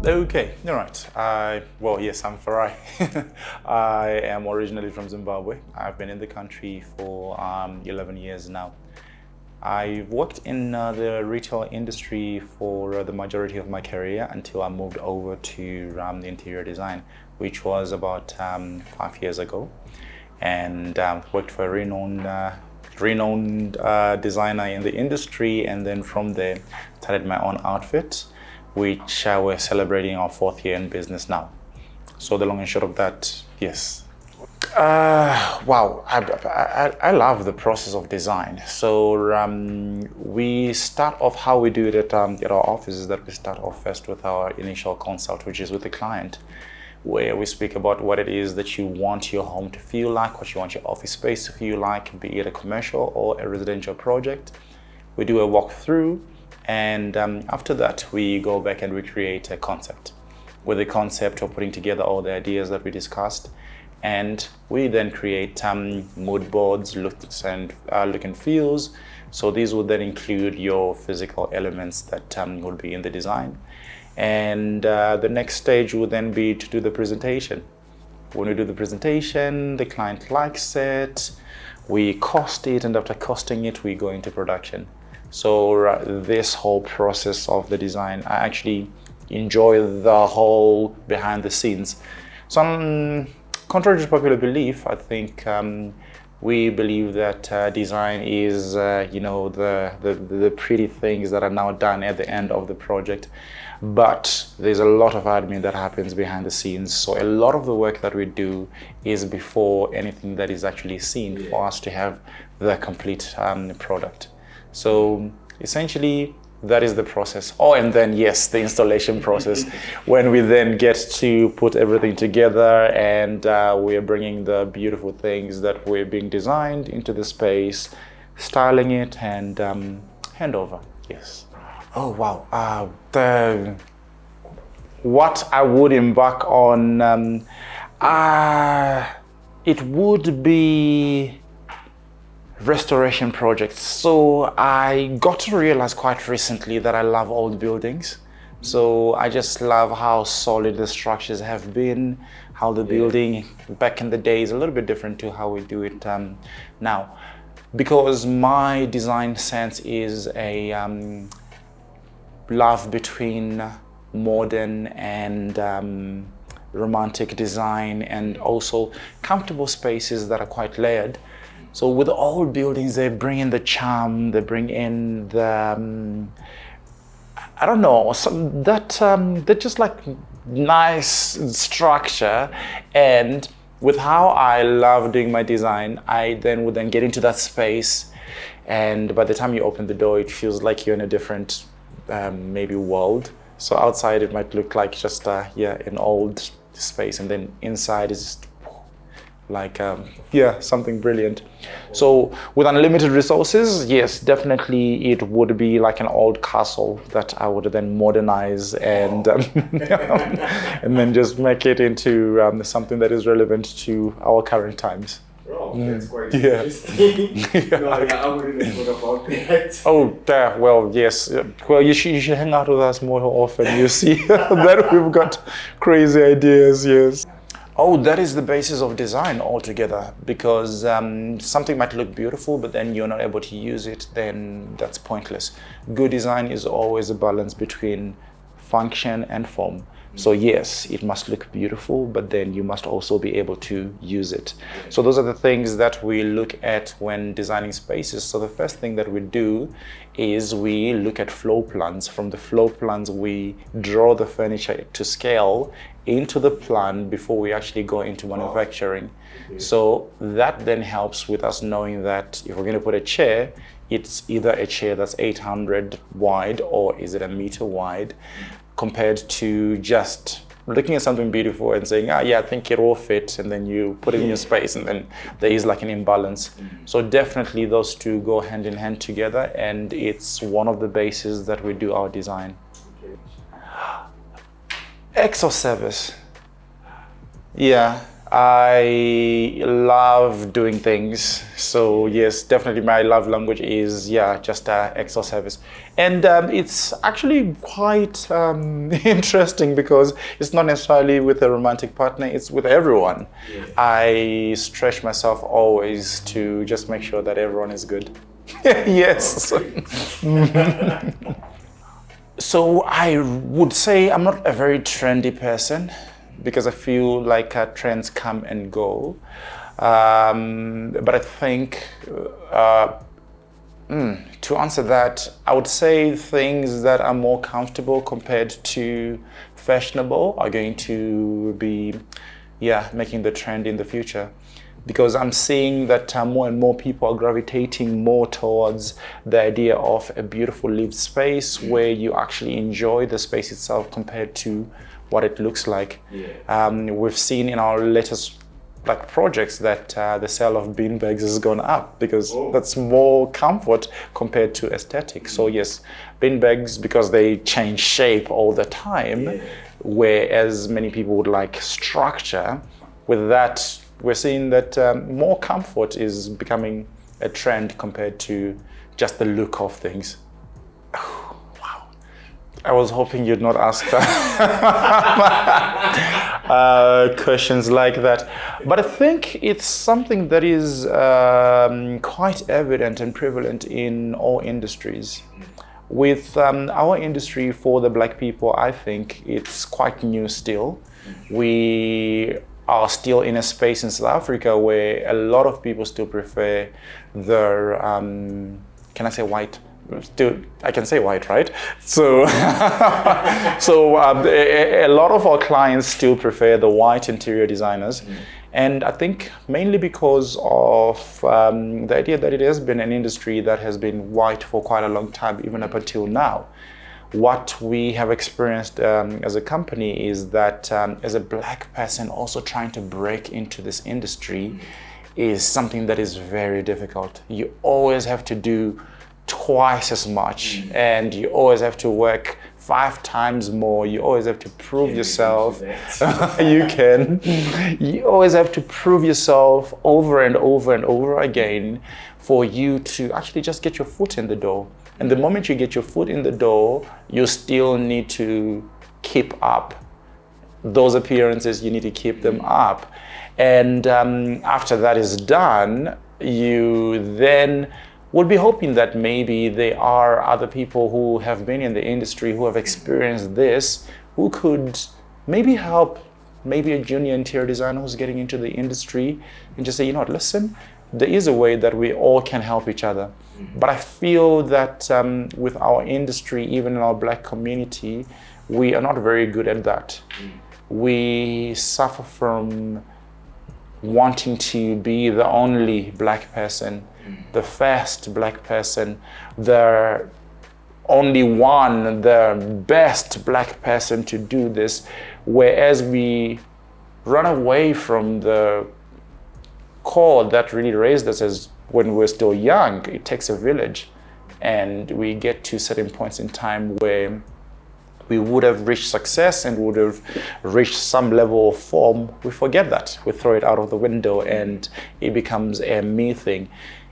Okay, all right. Well, yes, I'm Farai. I am originally from Zimbabwe. I've been in the country for 11 years now. I've worked in the retail industry for the majority of my career until I moved over to the interior design, which was about 5 years ago, and worked for a renowned designer in the industry, and then from there started my own outfit, which we're celebrating our 4th year in business now. So the long and short of that, yes. Wow, I love the process of design. So we start off how we do it at our office is that we start off first with our initial consult, which is with the client, where we speak about what it is that you want your home to feel like, what you want your office space to feel like, be it a commercial or a residential project. We do a walkthrough, and after that, we go back and we create a concept. With the concept, we're putting together all the ideas that we discussed, and we then create mood boards, looks and look and feels. So these would then include your physical elements that will be in the design. And the next stage would then be to do the presentation. When we do the presentation, the client likes it, we cost it, and after costing it, we go into production. So this whole process of the design, I actually enjoy the whole behind the scenes. So contrary to popular belief, I think we believe that design is, the pretty things that are now done at the end of the project. But there's a lot of admin that happens behind the scenes. So a lot of the work that we do is before anything that is actually seen for us to have the complete product. So essentially, that is the process. Oh, and then yes, the installation process, when we then get to put everything together and we are bringing the beautiful things that we're being designed into the space, styling it, and handover. Yes. Oh wow. What I would embark on, it would be restoration projects. So I got to realize quite recently that I love old buildings. So I just love how solid the structures have been, how the building back in the day is a little bit different to how we do it now. Because my design sense is a love between modern and romantic design, and also comfortable spaces that are quite layered. So with old buildings, they bring in the charm, they bring in the, they're just like nice structure. And with how I love doing my design, I then would get into that space. And by the time you open the door, it feels like you're in a different, maybe world. So outside, it might look like just, an old space. And then inside is just like something brilliant. So with unlimited resources, yes, definitely it would be like an old castle that I would then modernize and and then just make it into something that is relevant to our current times. Oh, that's quite interesting. I wouldn't have thought about that. Oh, well, yes. Well, you should hang out with us more often. You see that we've got crazy ideas, yes. Oh, that is the basis of design altogether, because something might look beautiful, but then you're not able to use it, then that's pointless. Good design is always a balance between function and form. So yes, it must look beautiful, but then you must also be able to use it. So those are the things that we look at when designing spaces. So the first thing that we do is we look at floor plans. From the floor plans, we draw the furniture to scale into the plan before we actually go into manufacturing. So that then helps with us knowing that if we're going to put a chair, it's either a chair that's 800 wide or is it a meter wide, compared to just looking at something beautiful and saying, I think it will fit, and then you put it in your space and then there is like an imbalance. So definitely those two go hand in hand together, and it's one of the bases that we do our design. X or service? Yeah, I love doing things. So yes, definitely my love language is just Excel service. And it's actually quite interesting because it's not necessarily with a romantic partner, it's with everyone. Yeah. I stretch myself always to just make sure that everyone is good. Yes. So I would say I'm not a very trendy person because I feel like trends come and go. But I think to answer that, I would say things that are more comfortable compared to fashionable are going to be, making the trend in the future. Because I'm seeing that more and more people are gravitating more towards the idea of a beautiful lived space where you actually enjoy the space itself compared to what it looks like. Yeah. We've seen in our latest projects that the sale of beanbags has gone up because that's more comfort compared to aesthetic. So yes, beanbags, because they change shape all the time, whereas many people would like structure. With that, we're seeing that more comfort is becoming a trend compared to just the look of things. Oh, wow. I was hoping you'd not ask questions like that. But I think it's something that is quite evident and prevalent in all industries. With our industry for the Black people, I think it's quite new still. We are still in a space in South Africa where a lot of people still prefer their, can I say white? Still, I can say white, right? So, a lot of our clients still prefer the white interior designers. And I think mainly because of the idea that it has been an industry that has been white for quite a long time, even up until now. What we have experienced as a company is that as a Black person also trying to break into this industry is something that is very difficult. You always have to do twice as much and you always have to work 5 times more. You always have to prove yourself. You always have to prove yourself over and over and over again for you to actually just get your foot in the door. And the moment you get your foot in the door, you still need to keep up those appearances. You need to keep them up. And after that is done, you then would be hoping that maybe there are other people who have been in the industry, who have experienced this, who could maybe help maybe a junior interior designer who's getting into the industry and just say, you know what, listen, there is a way that we all can help each other. But I feel that with our industry, even in our Black community, we are not very good at that. We suffer from wanting to be the only Black person, the first Black person, the only one, the best Black person to do this, whereas we run away from the core that really raised us as when we're still young. It takes a village, and we get to certain points in time where we would have reached success and would have reached some level of form. We forget that. We throw it out of the window and it becomes a me thing.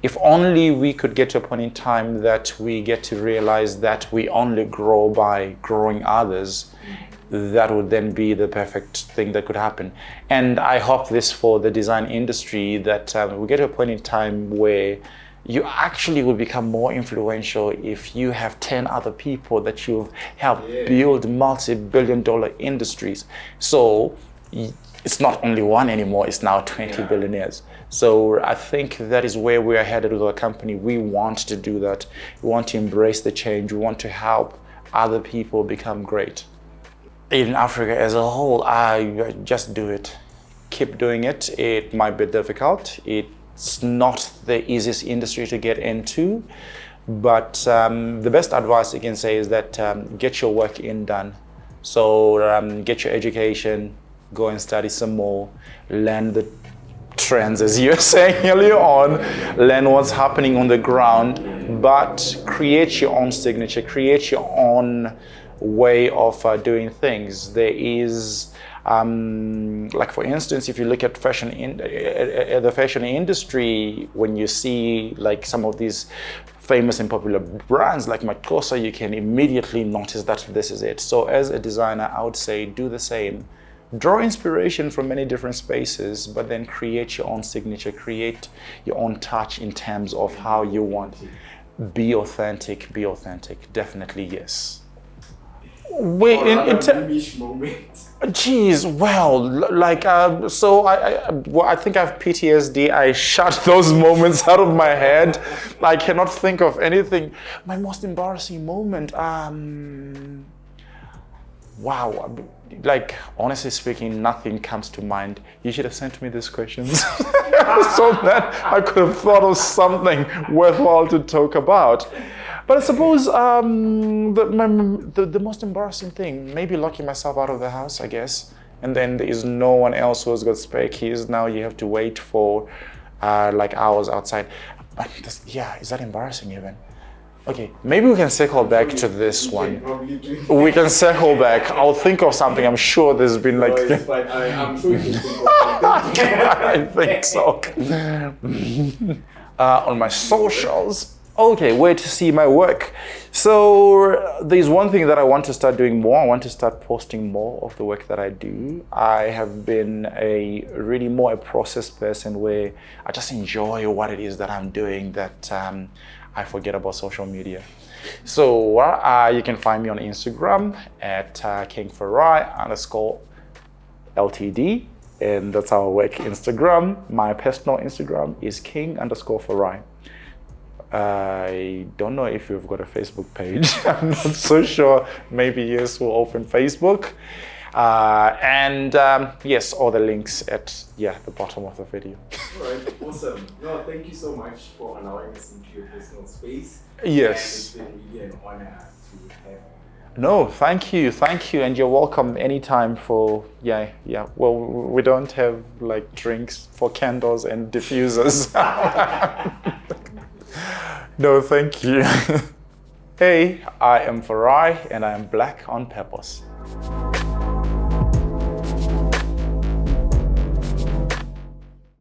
If only we could get to a point in time that we get to realize that we only grow by growing others, that would then be the perfect thing that could happen. And I hope this for the design industry, that we get to a point in time where you actually will become more influential if you have 10 other people that you've helped build multi-billion-dollar industries. So it's not only one anymore, it's now 20 billionaires. So I think that is where we are headed with our company. We want to do that. We want to embrace the change. We want to help other people become great. In Africa as a whole, I just do it. Keep doing it. It might be difficult. It's not the easiest industry to get into, but the best advice I can say is that get your work done. So get your education, go and study some more, learn the trends, as you were saying earlier on, learn what's happening on the ground, but create your own signature, create your own way of doing things. There is, like for instance, if you look at the fashion industry, when you see like some of these famous and popular brands like meticulous, you can immediately notice that this is it. So as a designer, I would say do the same. Draw inspiration from many different spaces, but then create your own signature, create your own touch in terms of how you want. Be authentic, definitely yes. Wait, geez, well, like, so I think I have PTSD. I shut those moments out of my head. I cannot think of anything. My most embarrassing moment, wow, like, honestly speaking, nothing comes to mind. You should have sent me these questions so that I could have thought of something worthwhile to talk about. But I suppose the most embarrassing thing, maybe locking myself out of the house, I guess. And then there is no one else who has got spare keys. Now you have to wait for like hours outside. But yeah, is that embarrassing even? Okay, maybe we can circle back to this one. We can circle back. I'll think of something. I'm sure there's been like... No, it's fine. I'm sure you can think of something. I think so. On my socials. Okay, where to see my work. So there's one thing that I want to start doing more. I want to start posting more of the work that I do. I have been really more a process person where I just enjoy what it is that I'm doing, that I forget about social media. So you can find me on Instagram at King Farai _LTD, and that's our work Instagram. My personal Instagram is King_Farai. I don't know if you've got a Facebook page. I'm not so sure. Maybe yes, we'll open Facebook. Yes, all the links at the bottom of the video. All right, awesome. No, thank you so much for allowing us into your personal space. Yes. And it's been really an honor to have you. No, thank you, and you're welcome anytime for, well, we don't have like drinks for candles and diffusers. No, thank you. Hey, I am Farai and I am black on purpose.